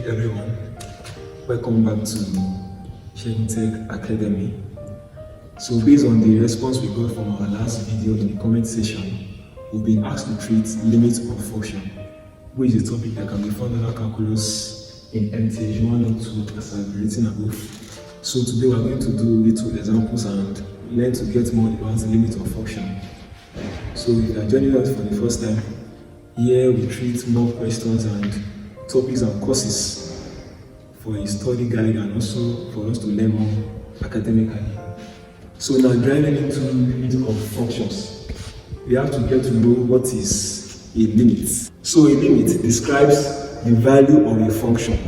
Hey everyone, welcome back to Tech Academy. So based on the response we got from our last video in the comment section, we've been asked to treat limits of function, which is a topic that can be found under calculus in MTH 1 and 2 as I've written above. So today we're going to do little examples and learn to get more about the limit of function. So if you are joining us for the first time, here we treat more questions and topics and courses for a study guide and also for us to learn more academically. So now driving into limit of functions, we have to get to know what is a limit. So a limit describes the value of a function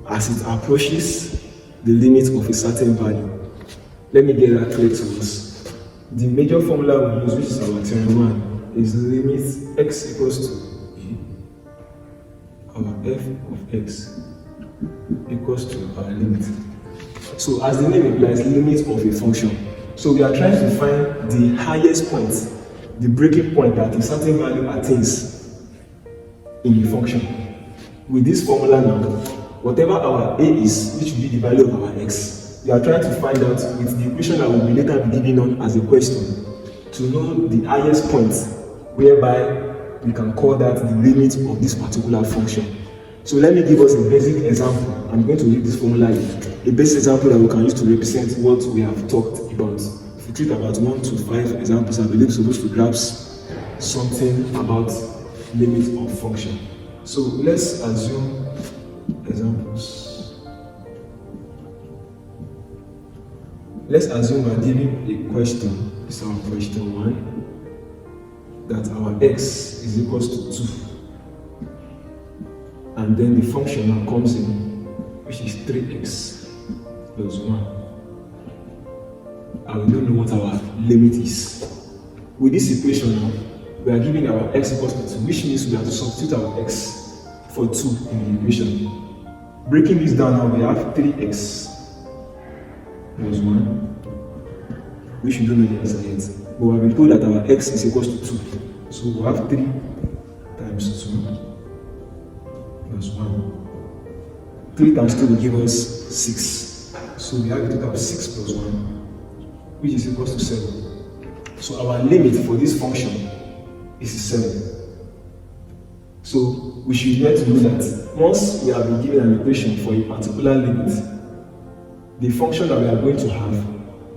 as it approaches the limit of a certain value. Let me get that clear to us. The major formula we use, which is our theorem 1, is limit x equals to our f of x equals to our limit. So as the name implies, limit of a function. So we are trying to find the highest point, the breaking point that a certain value attains in a function. With this formula now, whatever our a is, which will be the value of our x, we are trying to find out with the equation that will be later be given on as a question to know the highest point whereby we can call that the limit of this particular function. So let me give us a basic example. I'm going to read this formula here. A basic example that we can use to represent what we have talked about. If we treat about 1 to 5 examples, I believe it's supposed to grasp something about limit of function. So let's assume examples. Let's assume we're given a question. This is our question 1. That our x is equals to 2, and then the function now comes in, which is 3x plus 1, and we don't know what our limit is. With this equation now, we are giving our x equals to 2, which means we have to substitute our x for 2 in the equation. Breaking this down now, we have 3x plus 1, which we don't know the answer yet. But we have been told that our x is equals to 2. So we have 3 times 2 plus 1. 3 times 2 will give us 6. So we have a total of 6 plus 1, which is equals to 7. So our limit for this function is 7. So we should get to know that once we have been given an equation for a particular limit, the function that we are going to have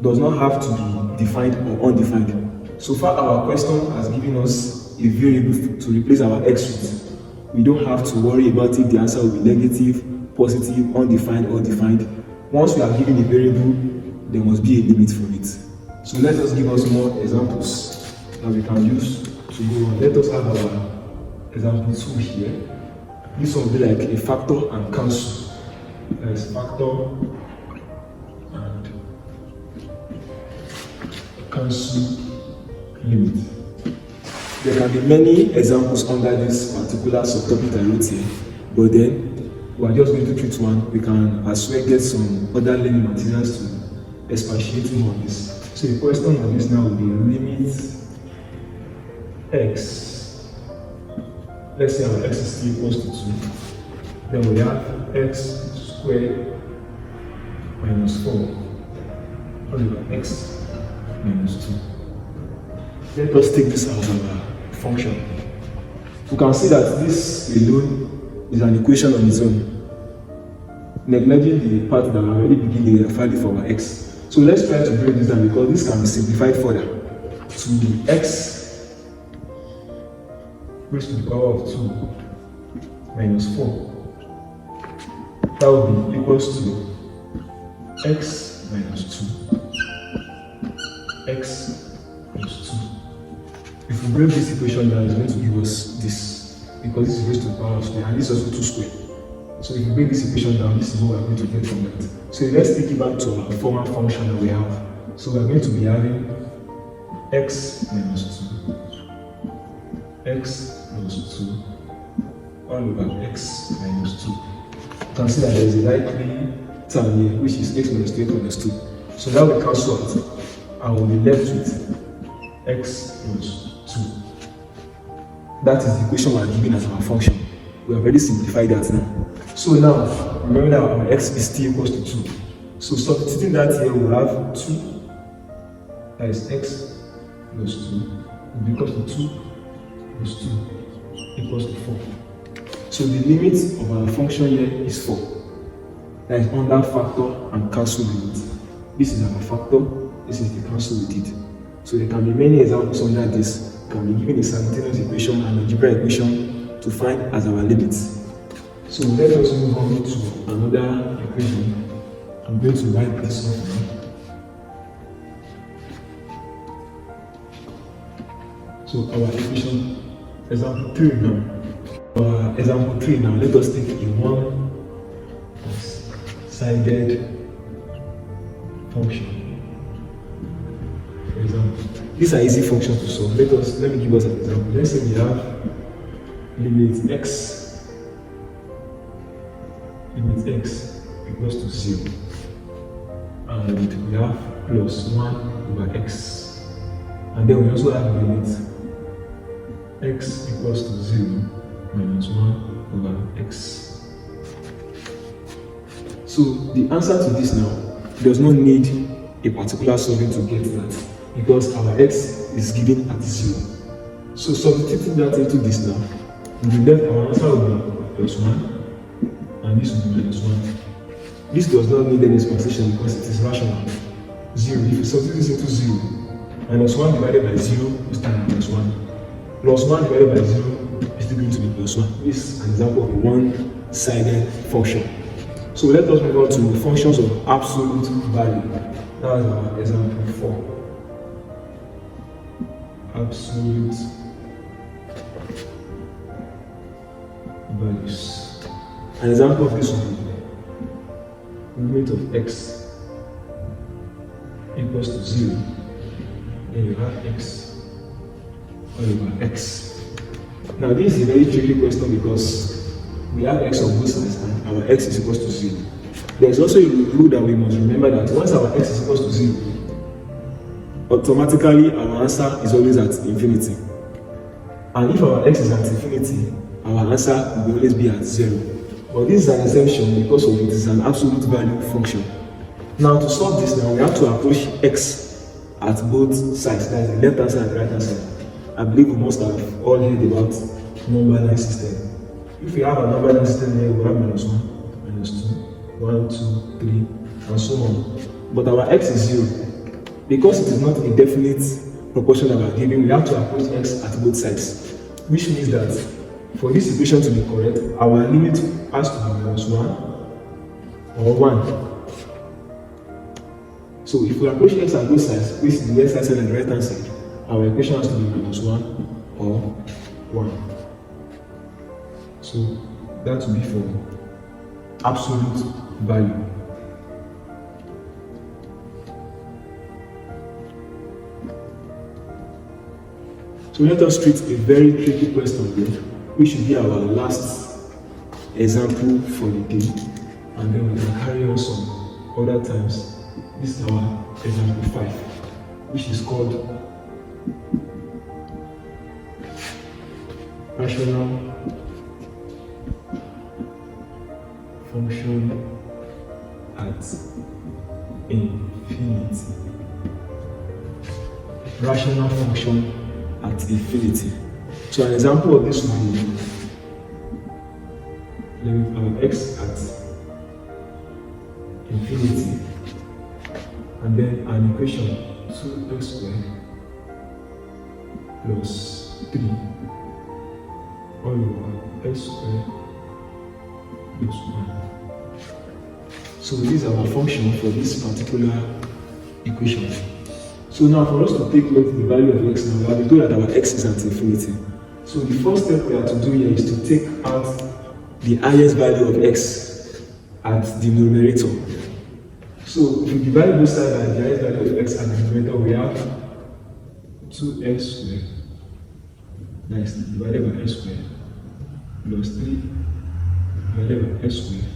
does not have to be defined or undefined. So far, our question has given us a variable to replace our x with. We don't have to worry about if the answer will be negative, positive, undefined, or defined. Once we are given a variable, there must be a limit for it. So let us give us more examples that we can use to go on. Let us have our example 2 here. This will be like a factor and cancel. There is factor and cancel limit. There can be many examples under this particular subtopic I wrote here, but then we are just going to treat one. We can as well get some other learning materials to expatiate more on this. So the question on this now will be limit x. Let's say our x is still equals to 2. Then we have x squared minus 4 over x minus 2. Let us take this as our function. We can see that this alone is an equation on its own, neglecting the part that we already begin the value for our x. So let's try to break this down because this can be simplified further to x raised to the power of 2 minus 4. That will be equals to x minus 2, x plus 2. If we break this equation down, it's going to give us this, because this is raised to the power of 2, and this is also 2 squared. So if we break this equation down, this is what we're going to get from that. So let's take it back to our former function that we have. So we're going to be having x minus 2, x plus 2, all over x minus 2. You can see that there is a likely term here, which is x minus 2, x minus 2. So that will cancel out, and we'll be left with x plus 2. That is the equation we are given as our function. We have already simplified that now. So now, remember that our x is still equals to 2. So substituting that here, we'll have 2, that is x plus 2, will be equals to 2 plus 2 equals to 4. So the limit of our function here is 4. That is under factor and cancel limit. This is our factor, this is the cancel with it. So there can be many examples under this. Can be given a simultaneous equation and algebra equation to find as our limits. So let us move on to another equation. I'm going to write this off now. So our equation, example 3 now. Example 3 now, let us take a one-sided function. For example, these are easy functions to solve. Let me give us an example. Let's say we have limit x equals to 0, and we have plus 1 over x, and then we also have limit x equals to 0 minus 1 over x. So the answer to this now does not need a particular solving to get that, because our x is given at 0. So substituting that into this now, we will get our answer will be plus 1, and this will be minus 1. This does not need any expansion because it is rational. 0, if you substitute this into 0, minus 1 divided by 0 is still minus 1. Plus 1 divided by 0 is still going to be plus 1. This is an example of a one-sided function. So let us move on to functions of absolute value. That is our example 4. Absolute values. An example of this one, limit of x equals to 0. Then you have x all over x. Now this is a very tricky question because we have x on both sides and our x is equals to 0. There is also a rule that we must remember that once our x is equals to 0, automatically our answer is always at infinity. And if our x is at infinity, our answer will always be at 0. But this is an exception because of it is an absolute value function. Now to solve this now, we have to approach x at both sides, that is the left hand side and the right hand side. I believe we must have all heard about number line system. If we have a number line system here, we have minus 1, minus 2, 1, 2, 3, and so on. But our x is 0. Because it is not a definite proportion that we are giving, we have to approach x at both sides. Which means that for this equation to be correct, our limit has to be minus 1 or 1. So if we approach x at both sides, which is the left hand side and the right hand side, our equation has to be minus 1 or 1. So that will be for absolute value. So let us treat a very tricky question here, which should be our last example for the day, and then we can carry on some other times. This is our example 5, which is called rational function at infinity. Rational function at infinity. So an example of this one is limit of x at infinity, and then an equation 2x squared plus 3 all over x squared plus 1. So this is our function for this particular equation. So now for us to take note of the value of x now, we have been told that our x is at infinity. So the first step we have to do here is to take out the highest value of x at the numerator. So if we divide both sides by the highest value of x at the numerator, we have 2x squared, that is divided by x squared, plus 3 divided by x squared,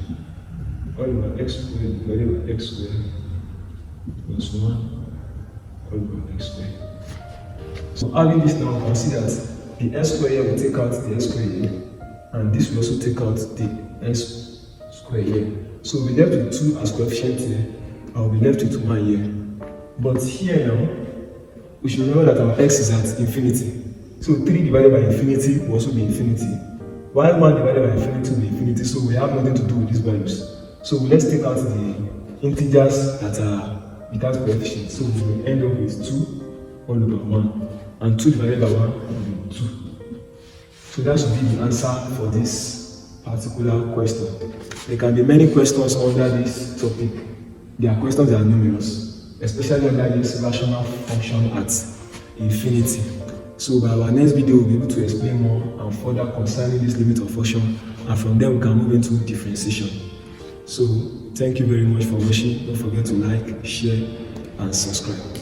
all over x squared divided by x squared, plus 1 all over x squared. So having this now, we can see that the s squared here will take out the s squared here, and this will also take out the s square here. So we'll be left with 2 as coefficient here, and we'll be left with 1 here. But here now, we should remember that our x is at infinity. So 3 divided by infinity will also be infinity. While 1 divided by infinity will be infinity, so we have nothing to do with these values. So let's take out the integers that are without coefficients. So we will end up with 2 all over 1. And 2 divided by 1 will be 2. So that should be the answer for this particular question. There can be many questions under this topic. There are questions that are numerous, especially under this rational function at infinity. So by our next video, we'll be able to explain more and further concerning this limit of function, and from there we can move into differentiation. So thank you very much for watching. Don't forget to like, share, and subscribe.